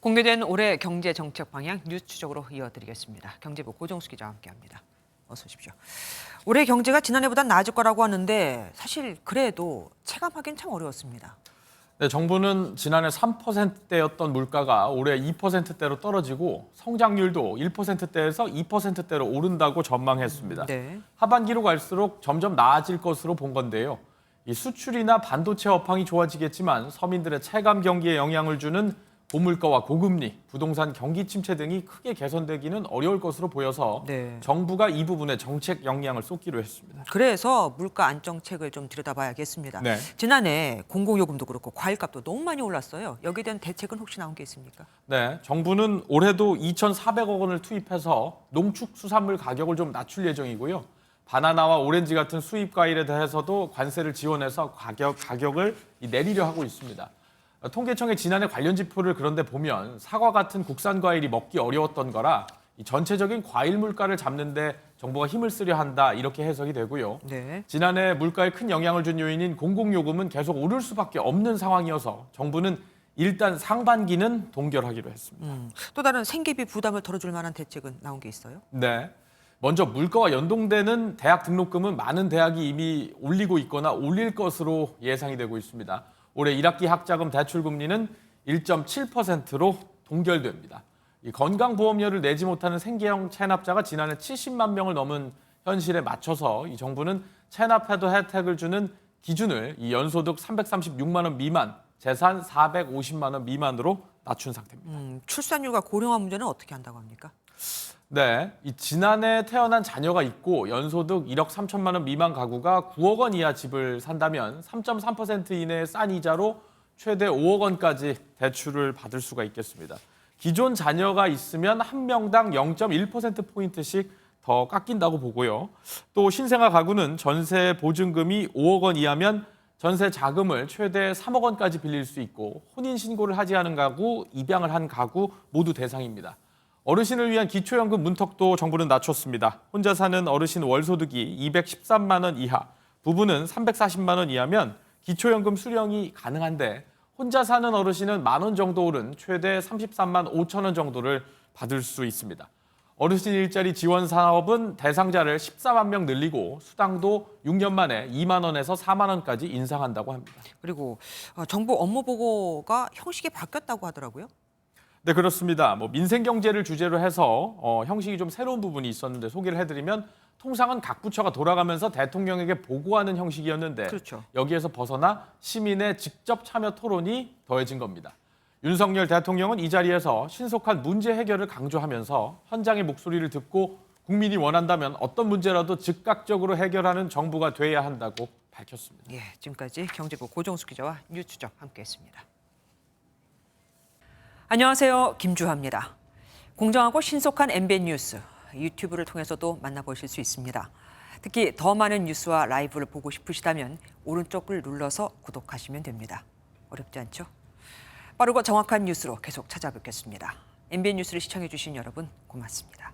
공개된 올해 경제 정책 방향 뉴스 추적으로 이어드리겠습니다. 경제부 고정수 기자와 함께합니다. 어서 오십시오. 올해 경제가 지난해보다 나아질 거라고 하는데 사실 그래도 체감하기는 참 어려웠습니다. 네, 정부는 지난해 3%대였던 물가가 올해 2%대로 떨어지고 성장률도 1%대에서 2%대로 오른다고 전망했습니다. 네. 하반기로 갈수록 점점 나아질 것으로 본 건데요. 이 수출이나 반도체 업황이 좋아지겠지만 서민들의 체감 경기에 영향을 주는 고물가와 고금리, 부동산 경기 침체 등이 크게 개선되기는 어려울 것으로 보여서 네. 정부가 이 부분에 정책 역량을 쏟기로 했습니다. 그래서 물가 안정책을 좀 들여다봐야겠습니다. 네. 지난해 공공요금도 그렇고 과일값도 너무 많이 올랐어요. 여기에 대한 대책은 혹시 나온 게 있습니까? 네, 정부는 올해도 2,400억 원을 투입해서 농축수산물 가격을 좀 낮출 예정이고요. 바나나와 오렌지 같은 수입 과일에 대해서도 관세를 지원해서 가격을 내리려 하고 있습니다. 통계청의 지난해 관련 지표를 그런데 보면 사과 같은 국산 과일이 먹기 어려웠던 거라 이 전체적인 과일 물가를 잡는 데 정부가 힘을 쓰려 한다 이렇게 해석이 되고요. 네. 지난해 물가에 큰 영향을 준 요인인 공공요금은 계속 오를 수밖에 없는 상황이어서 정부는 일단 상반기는 동결하기로 했습니다. 또 다른 생계비 부담을 덜어줄 만한 대책은 나온 게 있어요? 네. 먼저 물가와 연동되는 대학 등록금은 많은 대학이 이미 올리고 있거나 올릴 것으로 예상이 되고 있습니다. 올해 1학기 학자금 대출금리는 1.7%로 동결됩니다. 이 건강보험료를 내지 못하는 생계형 체납자가 지난해 70만 명을 넘은 현실에 맞춰서 이 정부는 체납해도 혜택을 주는 기준을 이 연소득 336만 원 미만, 재산 450만 원 미만으로 낮춘 상태입니다. 출산율과 고령화 문제는 어떻게 한다고 합니까? 네, 이 지난해 태어난 자녀가 있고 연소득 1억 3천만 원 미만 가구가 9억 원 이하 집을 산다면 3.3% 이내의 싼 이자로 최대 5억 원까지 대출을 받을 수가 있겠습니다. 기존 자녀가 있으면 한 명당 0.1%포인트씩 더 깎인다고 보고요. 또 신생아 가구는 전세 보증금이 5억 원 이하면 전세 자금을 최대 3억 원까지 빌릴 수 있고 혼인신고를 하지 않은 가구, 입양을 한 가구 모두 대상입니다. 어르신을 위한 기초연금 문턱도 정부는 낮췄습니다. 혼자 사는 어르신 월소득이 213만 원 이하, 부부는 340만 원 이하면 기초연금 수령이 가능한데 혼자 사는 어르신은 1만 원 정도 오른 최대 33만 5천 원 정도를 받을 수 있습니다. 어르신 일자리 지원 사업은 대상자를 14만 명 늘리고 수당도 6년 만에 2만 원에서 4만 원까지 인상한다고 합니다. 그리고 정부 업무 보고가 형식이 바뀌었다고 하더라고요. 네, 그렇습니다. 민생 경제를 주제로 해서 형식이 좀 새로운 부분이 있었는데 소개를 해드리면 통상은 각 부처가 돌아가면서 대통령에게 보고하는 형식이었는데 그렇죠. 여기에서 벗어나 시민의 직접 참여 토론이 더해진 겁니다. 윤석열 대통령은 이 자리에서 신속한 문제 해결을 강조하면서 현장의 목소리를 듣고 국민이 원한다면 어떤 문제라도 즉각적으로 해결하는 정부가 돼야 한다고 밝혔습니다. 예, 지금까지 경제부 고정수 기자와 뉴스 추적 함께했습니다. 안녕하세요, 김주하입니다. 공정하고 신속한 MBN 뉴스 유튜브를 통해서도 만나보실 수 있습니다. 특히 더 많은 뉴스와 라이브를 보고 싶으시다면 오른쪽을 눌러서 구독하시면 됩니다. 어렵지 않죠? 빠르고 정확한 뉴스로 계속 찾아뵙겠습니다. MBN 뉴스를 시청해 주신 여러분 고맙습니다.